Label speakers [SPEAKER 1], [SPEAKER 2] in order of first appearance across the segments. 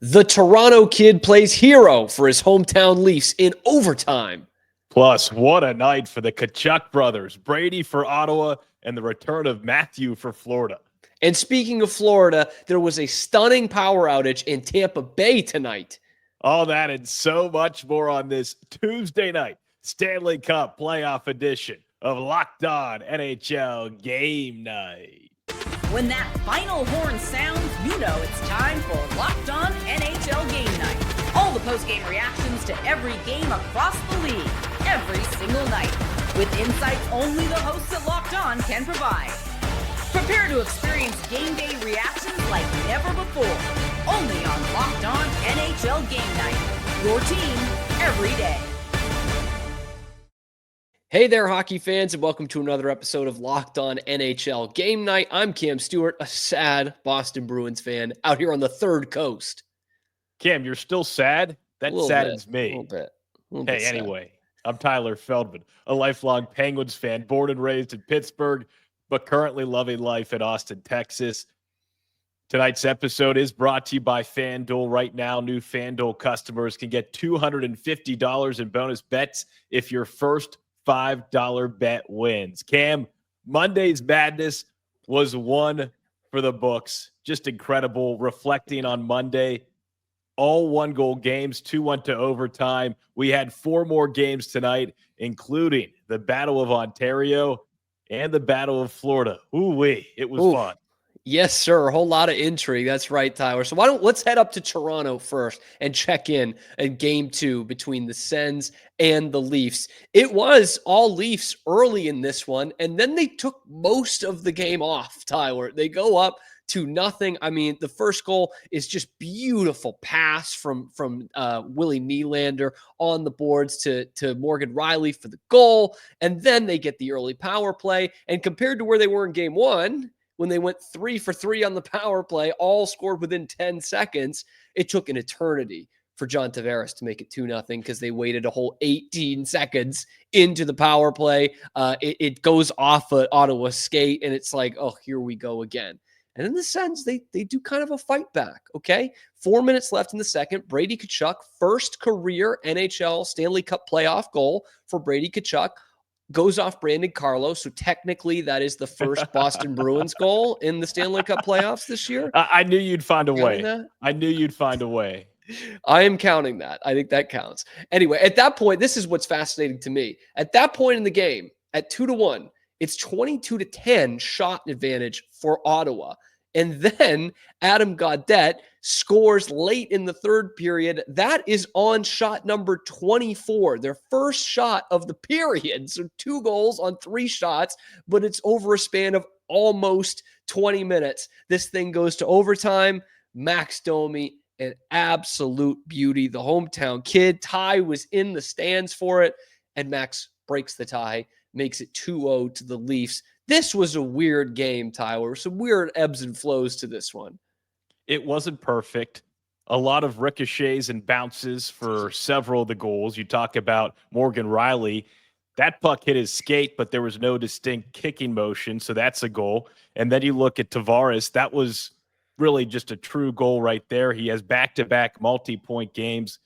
[SPEAKER 1] The Toronto kid plays hero for his hometown Leafs in overtime.
[SPEAKER 2] Plus, what a night for the Kachchuck brothers. Brady for Ottawa and the return of Matthew for Florida.
[SPEAKER 1] And speaking of Florida, there was a stunning power outage in Tampa Bay tonight.
[SPEAKER 2] All that and so much more on this Tuesday night Stanley Cup Playoff edition of Locked On NHL Game Night.
[SPEAKER 3] When that final horn sounds, you know it's time for Locked On NHL Game Night. All the post-game reactions to every game across the league, every single night, with insights only the hosts at Locked On can provide. Prepare to experience game day reactions like never before, only on Locked On NHL Game Night. Your team every day.
[SPEAKER 1] Hey there, hockey fans, and welcome to another episode of Locked On NHL Game Night. I'm Cam Stewart, a sad Boston Bruins fan out here on the third coast.
[SPEAKER 2] Cam, you're still sad? That saddens me.
[SPEAKER 1] A little bit.
[SPEAKER 2] Hey, anyway, I'm Tyler Feldman, a lifelong Penguins fan, born and raised in Pittsburgh, but currently loving life in Austin, Texas. Tonight's episode is brought to you by FanDuel. Right now, new FanDuel customers can get $250 in bonus bets if your first $5 bet wins. Cam, Monday's madness was one for the books. Just incredible. Reflecting on Monday, all one-goal games, 2 went to overtime. We had 4 more games tonight, including the Battle of Ontario and the Battle of Florida. Ooh-wee, it was fun.
[SPEAKER 1] Yes, sir. A whole lot of intrigue. That's right, Tyler. So let's head up to Toronto first and check in game 2 between the Sens and the Leafs. It was all Leafs early in this one, and then they took most of the game off, Tyler. They go up 2-0. I mean, the first goal is just beautiful pass from Willie Nylander on the boards to Morgan Riley for the goal, and then they get the early power play. And compared to where they were in game 1, when they went 3 for 3 on the power play, all scored within 10 seconds, it took an eternity for John Tavares to make it 2-0 because they waited a whole 18 seconds into the power play. It goes off an Ottawa skate, and it's like, oh, here we go again. And in the Sens, they do kind of a fight back, okay? 4 minutes left in the second. Brady Kachchuck, first career NHL Stanley Cup playoff goal for Brady Kachchuck, goes off Brandon Carlo. So technically that is the first Boston Bruins goal in the Stanley Cup playoffs this year.
[SPEAKER 2] I knew you'd find a way. I knew you'd find a way.
[SPEAKER 1] I am counting that. I think that counts. Anyway, at that point, this is what's fascinating to me. At that point in the game, at 2-1, it's 22-10 shot advantage for Ottawa. And then Adam Gaudette scores late in the third period. That is on shot number 24, their first shot of the period. So 2 goals on 3 shots, but it's over a span of almost 20 minutes. This thing goes to overtime. Max Domi, an absolute beauty. The hometown kid. Ty was in the stands for it, and Max breaks the tie, makes it 2-0 to the Leafs. This was a weird game, Tyler. Some weird ebbs and flows to this one.
[SPEAKER 2] It wasn't perfect. A lot of ricochets and bounces for several of the goals. You talk about Morgan Riley. That puck hit his skate, but there was no distinct kicking motion, so that's a goal. And then you look at Tavares. That was really just a true goal right there. He has back-to-back multi-point games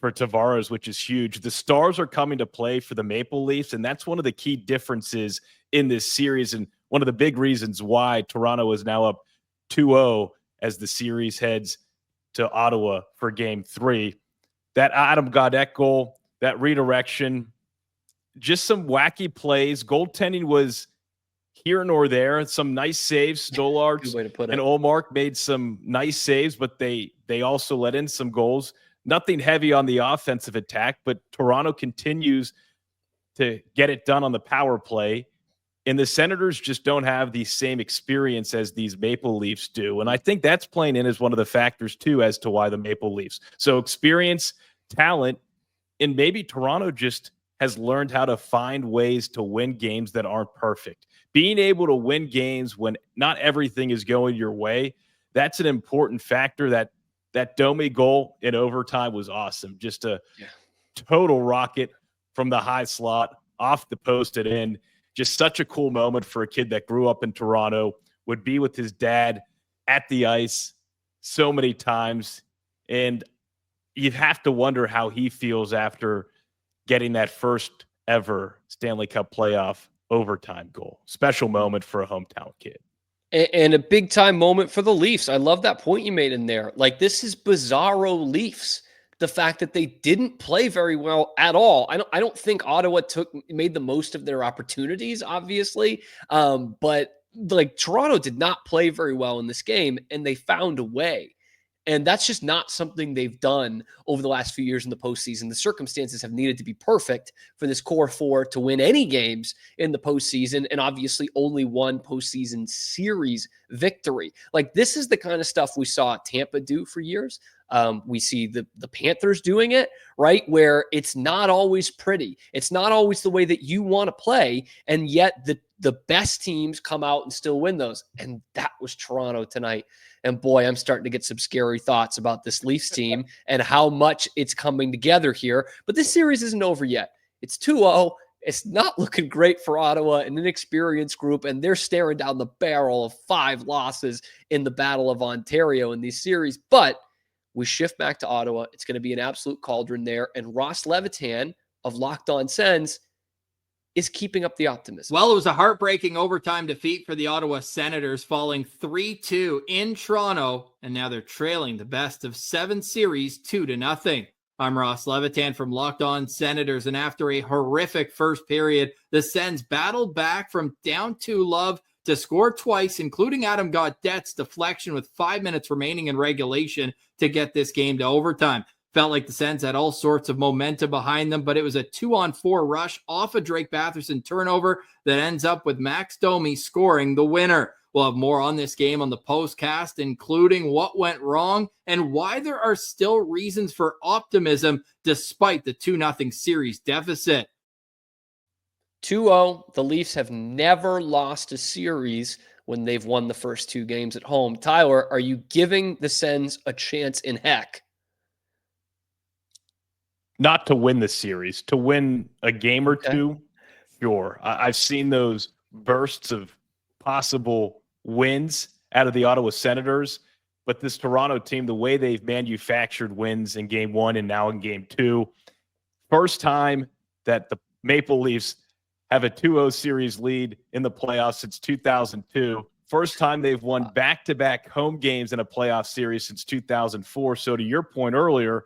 [SPEAKER 2] for Tavares, which is huge. The Stars are coming to play for the Maple Leafs, and that's one of the key differences in this series, and one of the big reasons why Toronto is now up 2-0 as the series heads to Ottawa for game 3. That Adam Gaudette goal, that redirection, just some wacky plays. Goaltending was here nor there. Some nice saves. Stolarz and Ullmark made some nice saves, but they also let in some goals. Nothing heavy on the offensive attack, but Toronto continues to get it done on the power play. And the Senators just don't have the same experience as these Maple Leafs do. And I think that's playing in as one of the factors, too, as to why the Maple Leafs. So experience, talent, and maybe Toronto just has learned how to find ways to win games that aren't perfect. Being able to win games when not everything is going your way, that's an important factor. That Domi goal in overtime was awesome. Just a total rocket from the high slot, off the post and in. Just such a cool moment for a kid that grew up in Toronto, would be with his dad at the ice so many times. And you'd have to wonder how he feels after getting that first ever Stanley Cup playoff overtime goal. Special moment for a hometown kid.
[SPEAKER 1] And a big time moment for the Leafs. I love that point you made in there. Like, this is bizarro Leafs. The fact that they didn't play very well at all. I don't think Ottawa made the most of their opportunities, obviously. But like, Toronto did not play very well in this game, and they found a way. And that's just not something they've done over the last few years in the postseason. The circumstances have needed to be perfect for this core four to win any games in the postseason, and obviously only one postseason series victory. Like, this is the kind of stuff we saw Tampa do for years. We see the Panthers doing it, right? Where it's not always pretty. It's not always the way that you want to play, and yet the best teams come out and still win those. And that was Toronto tonight. And boy, I'm starting to get some scary thoughts about this Leafs team and how much it's coming together here. But this series isn't over yet. It's 2-0. It's not looking great for Ottawa, an inexperienced group, and they're staring down the barrel of 5 losses in the Battle of Ontario in these series. But we shift back to Ottawa. It's going to be an absolute cauldron there. And Ross Levitan of Locked On Sens is keeping up the optimism.
[SPEAKER 4] Well, it was a heartbreaking overtime defeat for the Ottawa Senators, falling 3-2 in Toronto, and now they're trailing the best of 7 series 2-0. I'm Ross Levitan from Locked On Senators, and after a horrific first period, the Sens battled back from down 2 love to score twice, including Adam Gaudette's deflection with 5 minutes remaining in regulation to get this game to overtime. Felt like the Sens had all sorts of momentum behind them, but it was a 2-on-4 rush off a Drake Batherson turnover that ends up with Max Domi scoring the winner. We'll have more on this game on the postcast, including what went wrong and why there are still reasons for optimism despite the 2-0 series deficit.
[SPEAKER 1] 2-0. The Leafs have never lost a series when they've won the first 2 games at home. Tyler, are you giving the Sens a chance in heck?
[SPEAKER 2] Not to win the series, to win a game or two, sure. I've seen those bursts of possible wins out of the Ottawa Senators, but this Toronto team, the way they've manufactured wins in game 1 and now in game 2, first time that the Maple Leafs have a 2-0 series lead in the playoffs since 2002. First time they've won back-to-back home games in a playoff series since 2004. So to your point earlier,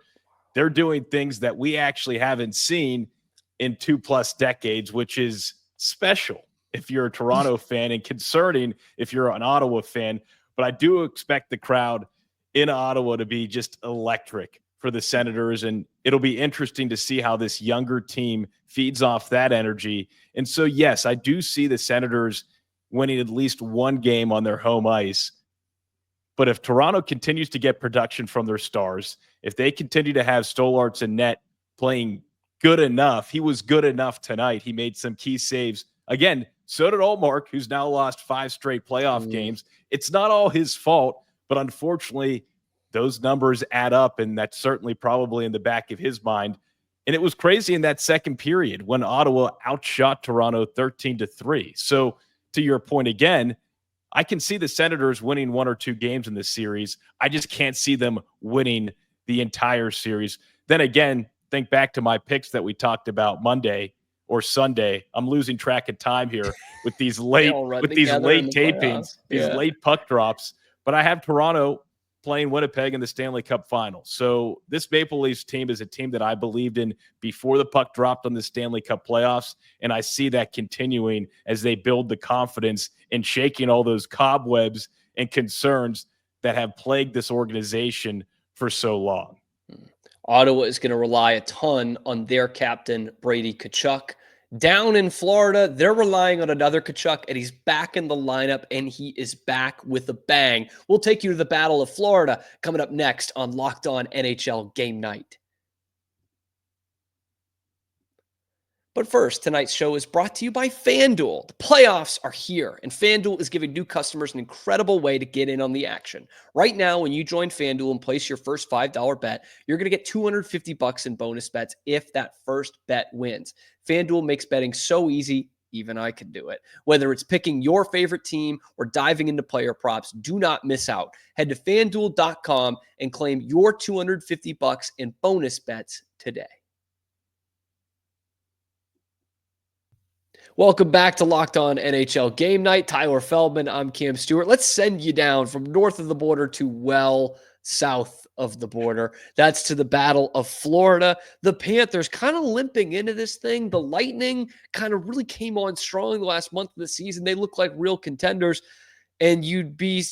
[SPEAKER 2] they're doing things that we actually haven't seen in 2+ decades, which is special if you're a Toronto fan and concerning if you're an Ottawa fan. But I do expect the crowd in Ottawa to be just electric for the Senators, and it'll be interesting to see how this younger team feeds off that energy. And so, yes, I do see the Senators winning at least one game on their home ice. But if Toronto continues to get production from their stars, if they continue to have Stolarz and net playing good enough, he was good enough tonight. He made some key saves. Again, so did Ullmark, who's now lost 5 straight playoff games. It's not all his fault, but unfortunately, those numbers add up, and that's certainly probably in the back of his mind. And it was crazy in that second period when Ottawa outshot Toronto 13-3. So to your point again, I can see the Senators winning 1 or 2 games in this series. I just can't see them winning the entire series. Then again, think back to my picks that we talked about Monday or Sunday. I'm losing track of time here with these late tapings, these late puck drops. But I have Toronto playing Winnipeg in the Stanley Cup Finals. So this Maple Leafs team is a team that I believed in before the puck dropped on the Stanley Cup playoffs, and I see that continuing as they build the confidence in shaking all those cobwebs and concerns that have plagued this organization for so long.
[SPEAKER 1] Ottawa is going to rely a ton on their captain, Brady Tkachuk. Down in Florida, they're relying on another Kachchuck, and he's back in the lineup, and he is back with a bang. We'll take you to the Battle of Florida coming up next on Locked On NHL Game Night. But first, tonight's show is brought to you by FanDuel. The playoffs are here, and FanDuel is giving new customers an incredible way to get in on the action. Right now, when you join FanDuel and place your first $5 bet, you're going to get $250 in bonus bets if that first bet wins. FanDuel makes betting so easy, even I can do it. Whether it's picking your favorite team or diving into player props, do not miss out. Head to FanDuel.com and claim your $250 in bonus bets today. Welcome back to Locked On NHL Game Night. Tyler Feldman, I'm Cam Stewart. Let's send you down from north of the border to well south of the border. That's to the Battle of Florida. The Panthers kind of limping into this thing. The Lightning kind of really came on strong the last month of the season. They look like real contenders, and you'd be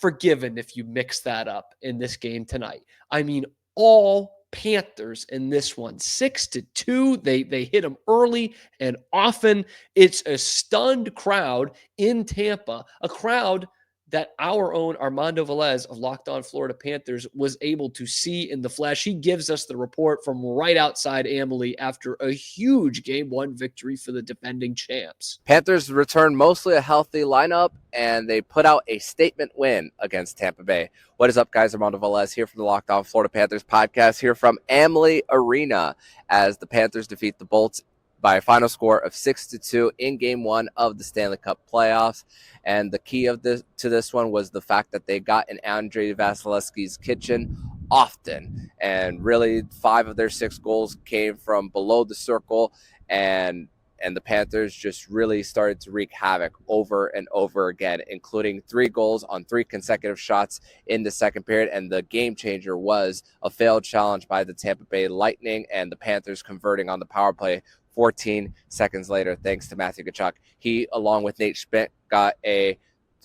[SPEAKER 1] forgiven if you mix that up in this game tonight. I mean, all Panthers in this one, 6-2. They hit them early and often. It's a stunned crowd in Tampa, a crowd that our own Armando Velez of Locked On Florida Panthers was able to see in the flesh. He gives us the report from right outside Amalie after a huge Game 1 victory for the defending champs.
[SPEAKER 5] Panthers returned mostly a healthy lineup, and they put out a statement win against Tampa Bay. What is up, guys? Armando Velez here from the Locked On Florida Panthers podcast, here from Amalie Arena, as the Panthers defeat the Bolts by a final score of 6-2 in Game 1 of the Stanley Cup Playoffs. And the key of this one was the fact that they got in Andrei Vasilevsky's kitchen often. And really, 5 of their 6 goals came from below the circle. And the Panthers just really started to wreak havoc over and over again, including 3 goals on 3 consecutive shots in the second period. And the game changer was a failed challenge by the Tampa Bay Lightning, and the Panthers converting on the power play 14 seconds later, thanks to Matthew Tkachuk. He, along with Nate Schmidt, got a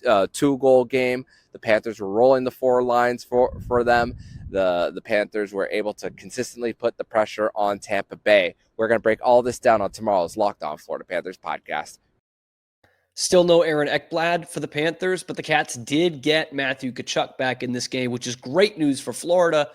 [SPEAKER 5] 2-goal game. The Panthers were rolling the 4 lines for them. The Panthers were able to consistently put the pressure on Tampa Bay. We're going to break all this down on tomorrow's Locked On Florida Panthers podcast.
[SPEAKER 1] Still no Aaron Ekblad for the Panthers, but the Cats did get Matthew Kachuk back in this game, which is great news for Florida.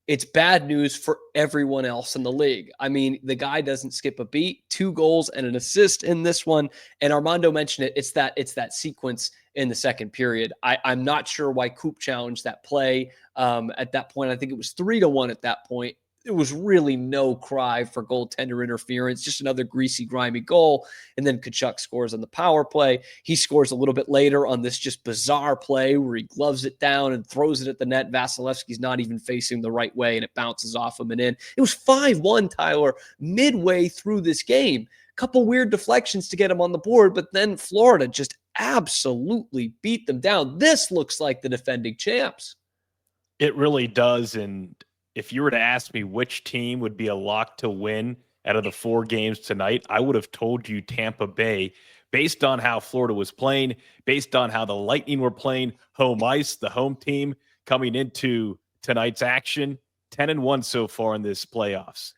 [SPEAKER 1] It's bad news for everyone else in the league. I mean, the guy doesn't skip a beat. 2 goals and an assist in this one. And Armando mentioned it. It's that sequence in the second period. I'm not sure why Coop challenged that play. At that point, I think it was 3-1 at that point. It was really no cry for goaltender interference, just another greasy, grimy goal. And then Kachuk scores on the power play. He scores a little bit later on this just bizarre play where he gloves it down and throws it at the net. Vasilevsky's not even facing the right way, and it bounces off him and in. It was 5-1, Tyler, midway through this game. Couple weird deflections to get him on the board, but then Florida just absolutely beat them down. This looks like the defending champs.
[SPEAKER 2] It really does, and if you were to ask me which team would be a lock to win out of the 4 games tonight, I would have told you Tampa Bay, based on how Florida was playing, based on how the Lightning were playing home ice, the home team coming into tonight's action, 10-1 so far in this playoffs.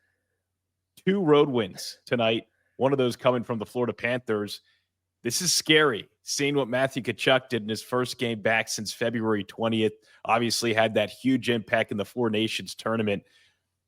[SPEAKER 2] 2 road wins tonight, one of those coming from the Florida Panthers. This is scary. Seeing what Matthew Tkachuk did in his first game back since February 20th, obviously had that huge impact in the 4 Nations tournament.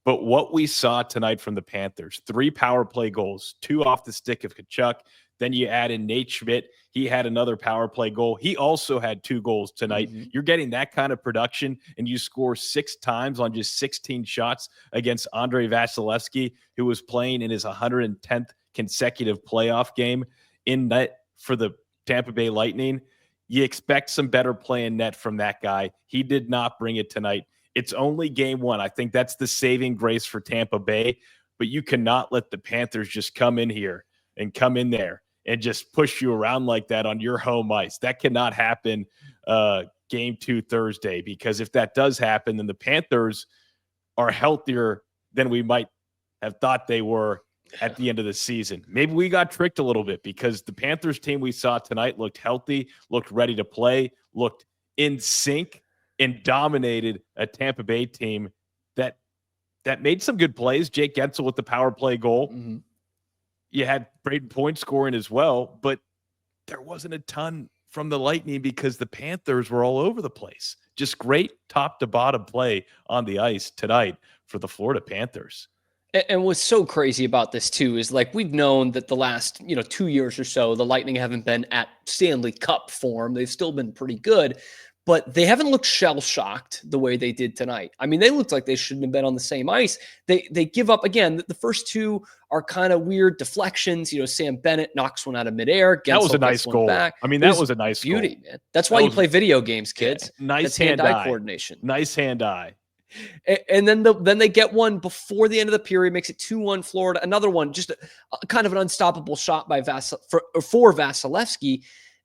[SPEAKER 2] But what we saw tonight from the Panthers, 3 power play goals, 2 off the stick of Tkachuk. Then you add in Nate Schmidt. He had another power play goal. He also had 2 goals tonight. Mm-hmm. You're getting that kind of production, and you score 6 times on just 16 shots against Andrei Vasilevsky, who was playing in his 110th consecutive playoff game in net for the Tampa Bay Lightning. You expect some better play in net from that guy. He did not bring it tonight. It's only Game 1. I think that's the saving grace for Tampa Bay, but you cannot let the Panthers just come in here and come in there and just push you around like that on your home ice. That cannot happen Game 2 Thursday, because if that does happen, then the Panthers are healthier than we might have thought they were at the end of the season. Maybe we got tricked a little bit, because the Panthers team we saw tonight looked healthy, looked ready to play, looked in sync, and dominated a Tampa Bay team that made some good plays. Jake Gensel with the power play goal. Mm-hmm. You had Braden Point scoring as well, but there wasn't a ton from the Lightning because the Panthers were all over the place. Just great top to bottom play on the ice tonight for the Florida Panthers.
[SPEAKER 1] And what's so crazy about this too is, like, we've known that the last 2 years or so, the Lightning haven't been at Stanley Cup form. They've still been pretty good, but they haven't looked shell-shocked the way they did tonight. I mean, they looked like they shouldn't have been on the same ice. They give up, again, the first two are kind of weird deflections. Sam Bennett knocks one out of midair.
[SPEAKER 2] That was
[SPEAKER 1] Gensel
[SPEAKER 2] a nice
[SPEAKER 1] gets one
[SPEAKER 2] goal.
[SPEAKER 1] back.
[SPEAKER 2] I mean, that was a nice
[SPEAKER 1] beauty,
[SPEAKER 2] goal.
[SPEAKER 1] man. That's why you play video games, kids.
[SPEAKER 2] Yeah, nice
[SPEAKER 1] That's hand-eye coordination.
[SPEAKER 2] Nice hand-eye.
[SPEAKER 1] And then they get one before the end of the period, makes it 2-1 Florida. Another one, just a kind of an unstoppable shot by for Vasilevsky.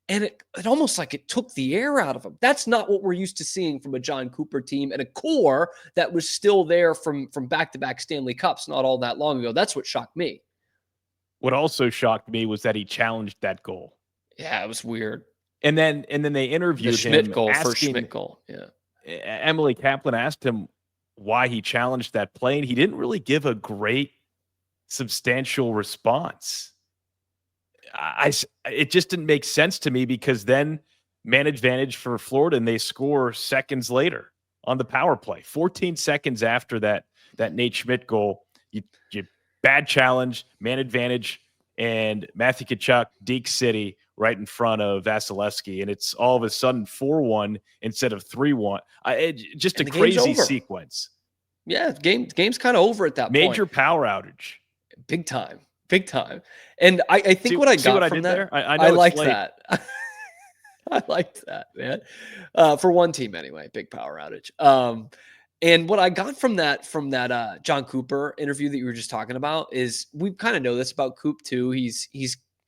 [SPEAKER 1] And it almost like it took the air out of him. That's not what we're used to seeing from a John Cooper team and a core that was still there from back-to-back Stanley Cups not all that long ago. That's what shocked me.
[SPEAKER 2] What also shocked me was that he challenged that goal.
[SPEAKER 1] Yeah, it was weird.
[SPEAKER 2] And then they interviewed
[SPEAKER 1] the Schmidt
[SPEAKER 2] him.
[SPEAKER 1] Goal, first Schmidt goal. Yeah.
[SPEAKER 2] Emily Kaplan asked him why he challenged that play, and he didn't really give a great, substantial response. It just didn't make sense to me, because then man advantage for Florida, and they score seconds later on the power play. 14 seconds after that Nate Schmidt goal, you bad challenge, man advantage, and Matthew Tkachuk, Deke City, right in front of Vasilevsky, and it's all of a sudden 4-1 instead of 3-1. Just a crazy sequence.
[SPEAKER 1] Yeah, game's kind of over at that point.
[SPEAKER 2] Major power outage.
[SPEAKER 1] Big time. And I think what I got from that, I liked that. I liked that, man. For one team anyway, big power outage. And what I got from that John Cooper interview that you were just talking about is, we kind of know this about Coop too. He's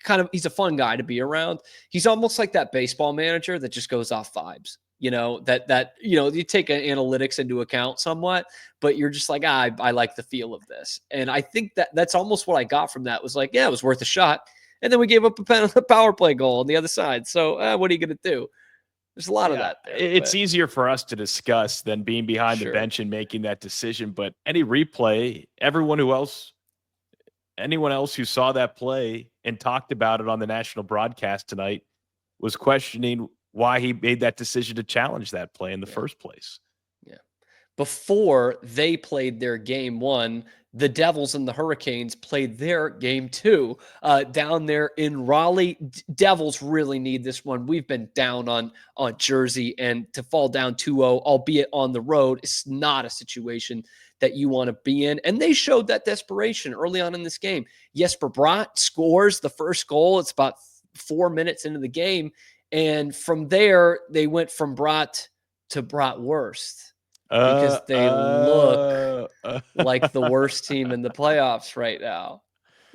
[SPEAKER 1] a fun guy to be around. He's almost like that baseball manager that just goes off vibes. That you take analytics into account somewhat, but you're just like, I like the feel of this. And I think that's almost what I got from that, was like, yeah, it was worth a shot. And then we gave up a power play goal on the other side. So what are you going to do? There's a lot of that there,
[SPEAKER 2] it's easier for us to discuss than being behind the bench and making that decision. But any replay, anyone else who saw that play and talked about it on the national broadcast tonight was questioning why he made that decision to challenge that play in the first place.
[SPEAKER 1] Yeah. Before they played their game one, the Devils and the Hurricanes played their game two down there in Raleigh. Devils really need this one. We've been down on Jersey, and to fall down 2-0, albeit on the road, is not a situation that you want to be in. And they showed that desperation early on in this game. Jesper Bratt scores the first goal. It's about 4 minutes into the game. And from there, they went from Bratt to Bratwurst, because they look like the worst team in the playoffs right now.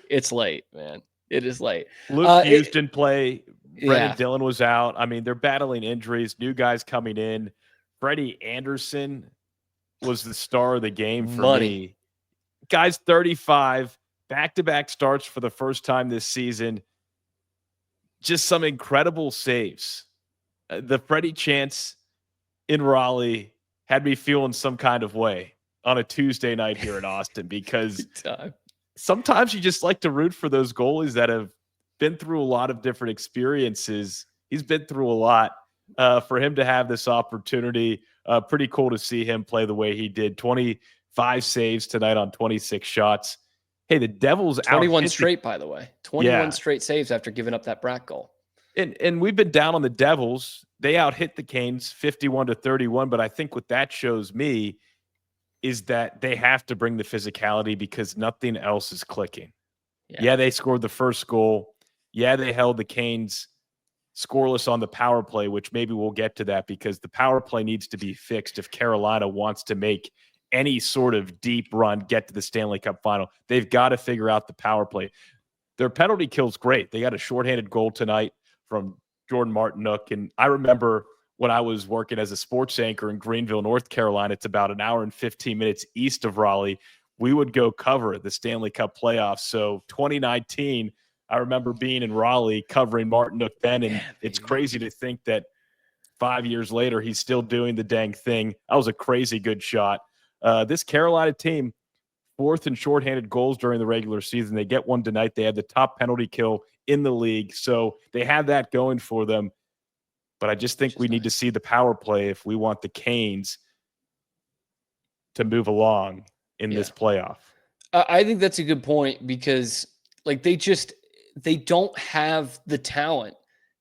[SPEAKER 1] It's late, man. It is late.
[SPEAKER 2] Luke Hughes didn't play. Brendan Dillon was out. I mean, they're battling injuries, new guys coming in. Freddie Anderson was the star of the game for me. Guy's 35, back-to-back starts for the first time this season. Just some incredible saves. The Freddie chance in Raleigh had me feeling some kind of way on a Tuesday night here in Austin, because sometimes you just like to root for those goalies that have been through a lot of different experiences. He's been through a lot. For him to have this opportunity, pretty cool to see him play the way he did. 25 saves tonight on 26 shots. Hey, the Devils
[SPEAKER 1] 21 straight, by the way. 21 straight saves after giving up that Bratt goal.
[SPEAKER 2] And we've been down on the Devils. They out-hit the Canes 51-31, but I think what that shows me is that they have to bring the physicality, because nothing else is clicking. Yeah, they scored the first goal. Yeah, they held the Canes scoreless on the power play, which maybe we'll get to that, because the power play needs to be fixed if Carolina wants to make any sort of deep run, get to the Stanley Cup final. They've got to figure out the power play. Their penalty kill's great. They got a shorthanded goal tonight from Jordan Martinook. And I remember when I was working as a sports anchor in Greenville, North Carolina, it's about an hour and 15 minutes east of Raleigh. We would go cover the Stanley Cup playoffs. So 2019, I remember being in Raleigh covering Martinook then. And it's crazy to think that 5 years later, he's still doing the dang thing. That was a crazy good shot. This Carolina team, fourth in shorthanded goals during the regular season. They get one tonight. They had the top penalty kill in the league. So they have that going for them. But I just think we need to see the power play if we want the Canes to move along in this playoff.
[SPEAKER 1] I think that's a good point, because like they don't have the talent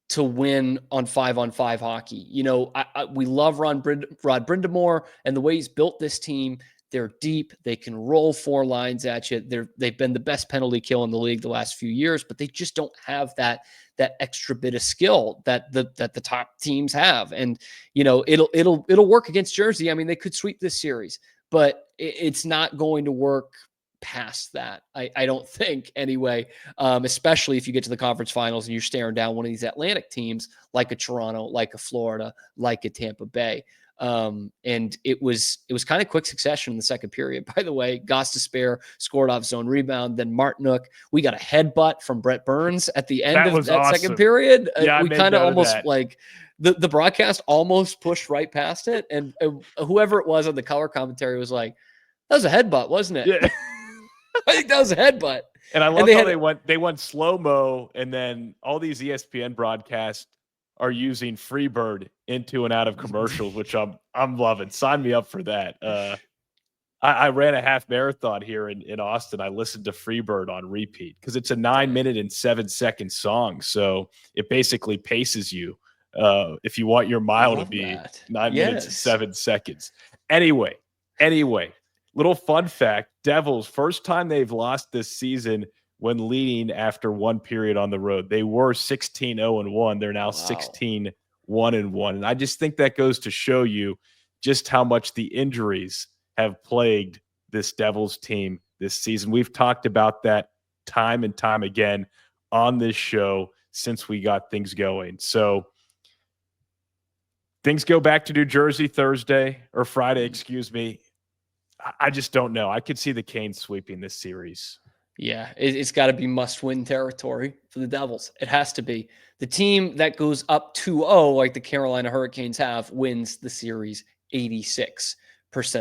[SPEAKER 1] to win on 5-on-5 hockey. You know, we love Rod Brindamore and the way he's built this team. They're deep. They can roll 4 lines at you. They've been the best penalty kill in the league the last few years, but they just don't have that extra bit of skill that the top teams have. And you know, it'll work against Jersey. I mean, they could sweep this series, but it's not going to work past that. I don't think anyway, especially if you get to the conference finals and you're staring down one of these Atlantic teams like a Toronto, like a Florida, like a Tampa Bay. And it was kind of quick succession in the second period. By the way, Gostisbehere scored off zone rebound. Then Martinook, we got a headbutt from Brett Burns at the end of that
[SPEAKER 2] awesome.
[SPEAKER 1] second period.
[SPEAKER 2] Yeah,
[SPEAKER 1] we kind of almost like the broadcast almost pushed right past it. And whoever it was on the color commentary was like, that was a headbutt, wasn't it?
[SPEAKER 2] Yeah.
[SPEAKER 1] I think that was a headbutt.
[SPEAKER 2] And I love how they went slow-mo, and then all these ESPN broadcasts are using Freebird into and out of commercials, which I'm loving. Sign me up for that. I ran a half marathon here in Austin. I listened to Freebird on repeat because it's a 9-minute and 7-second song. So it basically paces you if you want your mile to be 9 minutes and 7 seconds. Anyway, little fun fact, Devils, first time they've lost this season when leading after one period on the road. They were 16-0-1. They're now 16-1-1. And I just think that goes to show you just how much the injuries have plagued this Devils team this season. We've talked about that time and time again on this show since we got things going. So things go back to New Jersey Friday, excuse me. I just don't know. I could see the Canes sweeping this series.
[SPEAKER 1] Yeah, it's got to be must-win territory for the Devils. It has to be. The team that goes up 2-0, like the Carolina Hurricanes have, wins the series 86%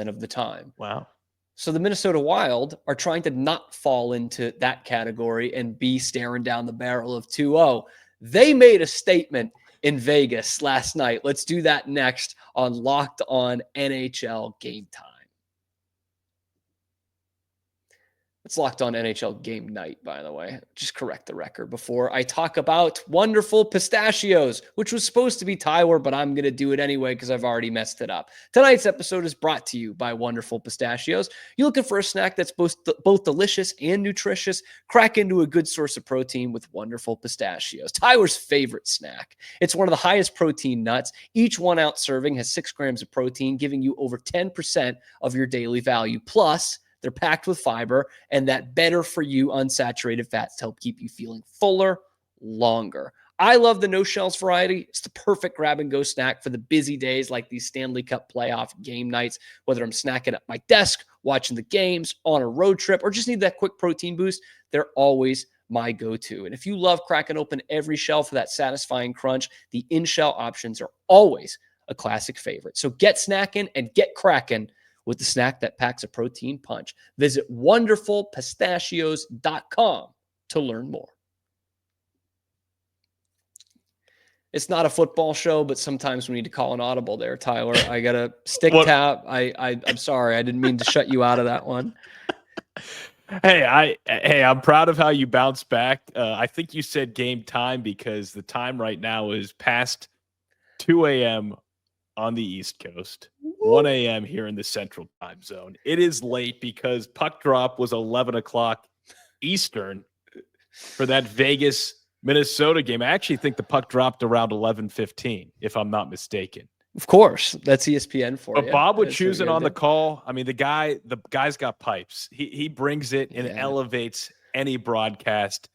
[SPEAKER 1] of the time.
[SPEAKER 2] Wow.
[SPEAKER 1] So the Minnesota Wild are trying to not fall into that category and be staring down the barrel of 2-0. They made a statement in Vegas last night. Let's do that next on Locked On NHL Game Time. It's Locked On NHL Game Night, by the way. Just correct the record before I talk about Wonderful Pistachios, which was supposed to be Tyler, but I'm going to do it anyway because I've already messed it up. Tonight's episode is brought to you by Wonderful Pistachios. You're looking for a snack that's both delicious and nutritious? Crack into a good source of protein with Wonderful Pistachios. Tyler's favorite snack. It's one of the highest protein nuts. Each 1 ounce serving has 6 grams of protein, giving you over 10% of your daily value. Plus, they're packed with fiber and that better for you unsaturated fats to help keep you feeling fuller longer. I love the no shells variety. It's the perfect grab and go snack for the busy days like these Stanley Cup playoff game nights, whether I'm snacking at my desk, watching the games, on a road trip, or just need that quick protein boost. They're always my go-to. And if you love cracking open every shell for that satisfying crunch, the in-shell options are always a classic favorite. So get snacking and get cracking with the snack that packs a protein punch. Visit wonderfulpistachios.com to learn more. It's not a football show, but sometimes we need to call an audible there, Tyler. I got a stick tap. I'm sorry. I didn't mean to shut you out of that one.
[SPEAKER 2] Hey, I'm proud of how you bounced back. I think you said game time because the time right now is past 2 a.m. on the East Coast, 1 a.m. here in the Central Time Zone. It is late because puck drop was 11 o'clock Eastern for that Vegas-Minnesota game. I actually think the puck dropped around 11:15, if I'm not mistaken.
[SPEAKER 1] Of course, that's ESPN for you.
[SPEAKER 2] But Bob would choose it on the call. I mean, the guy's got pipes. He brings it and elevates any broadcast.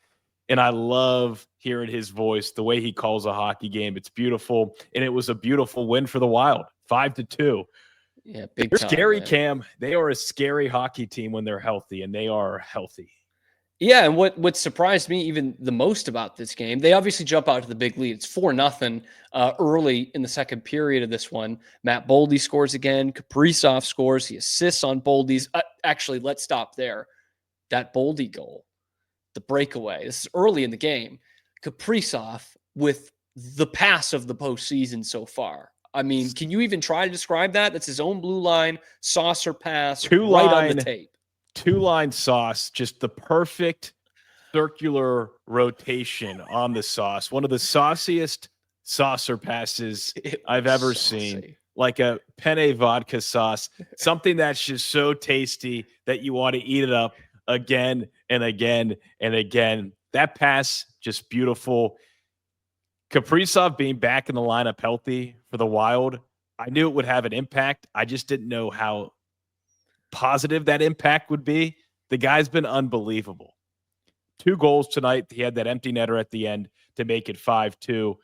[SPEAKER 2] And I love hearing his voice, the way he calls a hockey game. It's beautiful. And it was a beautiful win for the Wild, 5-2.
[SPEAKER 1] Yeah, big
[SPEAKER 2] They're
[SPEAKER 1] time,
[SPEAKER 2] scary,
[SPEAKER 1] man.
[SPEAKER 2] Cam. They are a scary hockey team when they're healthy, and they are healthy.
[SPEAKER 1] Yeah, and what surprised me even the most about this game, they obviously jump out to the big lead. It's 4-0 early in the second period of this one. Matt Boldy scores again. Kaprizov scores. He assists on Boldy's. Actually, let's stop there. That Boldy goal, the breakaway. This is early in the game. Kaprizov with the pass of the postseason so far. I mean, can you even try to describe that? That's his own blue line, saucer pass, right on the tape.
[SPEAKER 2] 2-line sauce, just the perfect circular rotation on the sauce. One of the sauciest saucer passes I've ever seen. Like a penne vodka sauce, something that's just so tasty that you want to eat it up again and again and again. That pass, just beautiful. Kaprizov being back in the lineup healthy for the Wild, I knew it would have an impact. I just didn't know how positive that impact would be. The guy's been unbelievable. 2 goals tonight. He had that empty netter at the end to make it 5-2.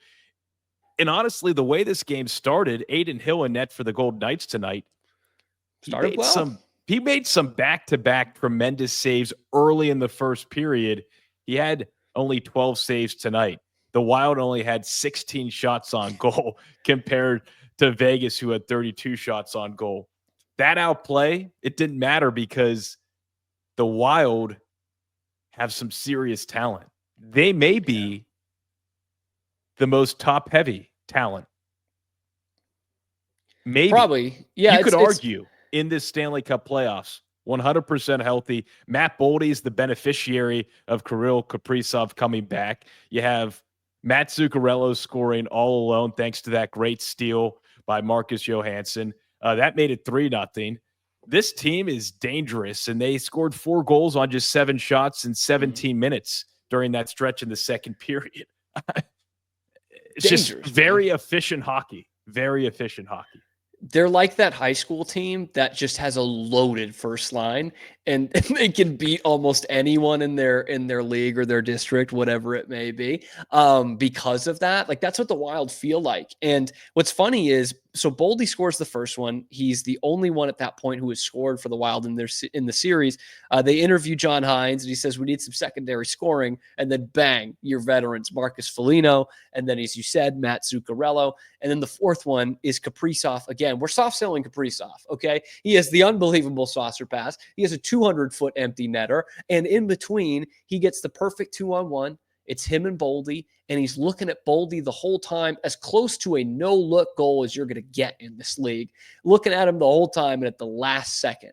[SPEAKER 2] And honestly, the way this game started, Adin Hill in net for the Golden Knights tonight. He made some back-to-back tremendous saves early in the first period. He had only 12 saves tonight. The Wild only had 16 shots on goal compared to Vegas, who had 32 shots on goal. That outplay, it didn't matter because the Wild have some serious talent. They may be the most top-heavy talent. Maybe.
[SPEAKER 1] Probably. Yeah.
[SPEAKER 2] You could argue in this Stanley Cup playoffs, 100% healthy. Matt Boldy is the beneficiary of Kirill Kaprizov coming back. You have Matt Zuccarello scoring all alone thanks to that great steal by Marcus Johansson. That made it 3-0. This team is dangerous, and they scored 4 goals on just 7 shots in 17 minutes during that stretch in the second period. It's just very efficient hockey. Very efficient hockey.
[SPEAKER 1] They're like that high school team that just has a loaded first line, and they can beat almost anyone in their league or their district, whatever it may be, because of that. Like, that's what the Wild feel like. And what's funny is, so Boldy scores the first one. He's the only one at that point who has scored for the Wild in the series. They interview John Hines, and he says, we need some secondary scoring. And then bang, your veterans, Marcus Foligno, and then, as you said, Matt Zuccarello. And then the fourth one is Kaprizov. Again, we're soft selling Kaprizov, okay? He has the unbelievable saucer pass. He has a 200-foot empty netter. And in between, he gets the perfect 2-on-1. It's him and Boldy, and he's looking at Boldy the whole time, as close to a no-look goal as you're going to get in this league. Looking at him the whole time, and at the last second,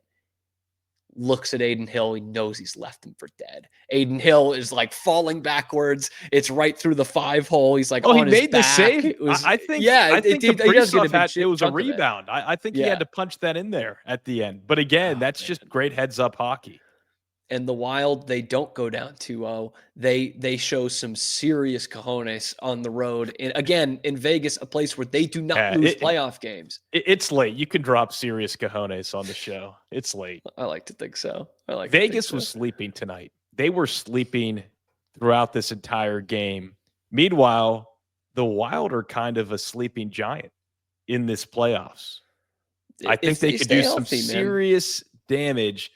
[SPEAKER 1] looks at Adin Hill. He knows he's left him for dead. Adin Hill is like falling backwards. It's right through the 5-hole. He's like,
[SPEAKER 2] he made the save. I think
[SPEAKER 1] it
[SPEAKER 2] was a rebound. I think he had to punch that in there at the end. But again, that's just great heads-up hockey.
[SPEAKER 1] And the Wild, they don't go down 2-0. They show some serious cojones on the road. And again, in Vegas, a place where they do not lose playoff games.
[SPEAKER 2] It's late. You can drop serious cojones on the show. It's late.
[SPEAKER 1] I like to think so.
[SPEAKER 2] Vegas was sleeping tonight. They were sleeping throughout this entire game. Meanwhile, the Wild are kind of a sleeping giant in this playoffs. I think they could do some serious damage.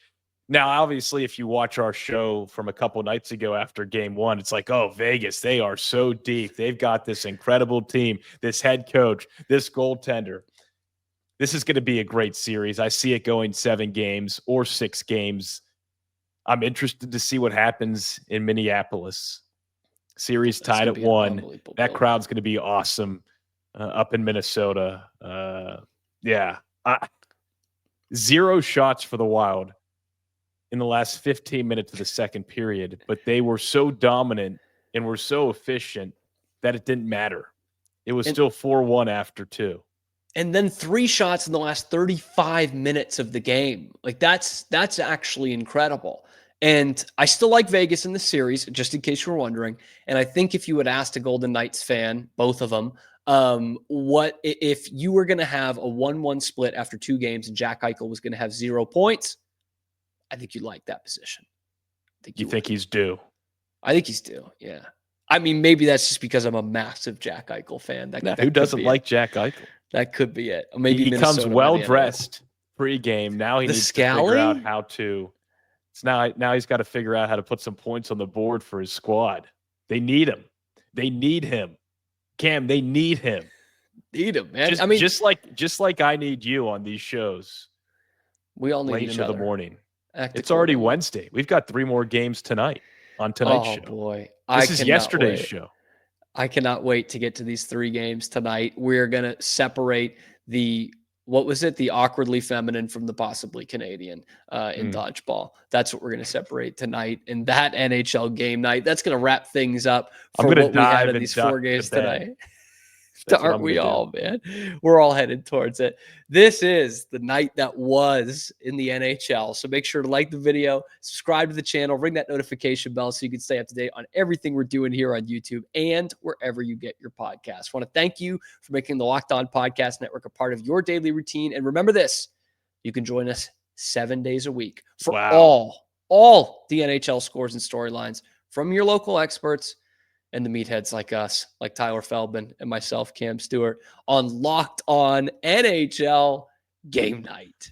[SPEAKER 2] Now, obviously, if you watch our show from a couple nights ago after game 1, it's like, oh, Vegas, they are so deep. They've got this incredible team, this head coach, this goaltender. This is going to be a great series. I see it going 7 games or 6 games. I'm interested to see what happens in Minneapolis. Series tied at 1. That crowd's going to be awesome up in Minnesota. 0 shots for the Wild in the last 15 minutes of the second period, but they were so dominant and were so efficient that it didn't matter. It was still 4-1 after 2.
[SPEAKER 1] And then 3 shots in the last 35 minutes of the game. Like, that's actually incredible. And I still like Vegas in the series, just in case you were wondering. And I think if you had asked a Golden Knights fan, both of them, what if you were going to have a 1-1 split after 2 games and Jack Eichel was going to have 0 points, I think you'd like that position.
[SPEAKER 2] You think he's due?
[SPEAKER 1] I think he's due, yeah. I mean, maybe that's just because I'm a massive Jack Eichel fan.
[SPEAKER 2] Who doesn't like Jack Eichel?
[SPEAKER 1] That could be it. Maybe
[SPEAKER 2] he comes well-dressed pre-game. Now he needs to figure out how to – now he's got to figure out how to put some points on the board for his squad. They need him. They need him. Cam, they need him.
[SPEAKER 1] Need him, man.
[SPEAKER 2] Just like I need you on these shows.
[SPEAKER 1] We all need each other.
[SPEAKER 2] In the morning. It's already Wednesday. We've got 3 more games tonight on tonight's show.
[SPEAKER 1] Oh, boy.
[SPEAKER 2] This is yesterday's show.
[SPEAKER 1] I cannot wait to get to these 3 games tonight. We're going to separate the what was it? The awkwardly feminine from the possibly Canadian in dodgeball. That's what we're going to separate tonight in that NHL game night. That's going to wrap things up for what we had in these 4 games tonight. Aren't we all, man? We're all headed towards it. This is the night that was in the NHL. So make sure to like the video, subscribe to the channel, ring that notification bell so you can stay up to date on everything we're doing here on YouTube and wherever you get your podcasts. I want to thank you for making the Locked On Podcast Network a part of your daily routine. And remember this, you can join us 7 days a week for all the NHL scores and storylines from your local experts and the meatheads like us, like Tyler Feldman and myself, Cam Stewart, on Locked On NHL Game Night.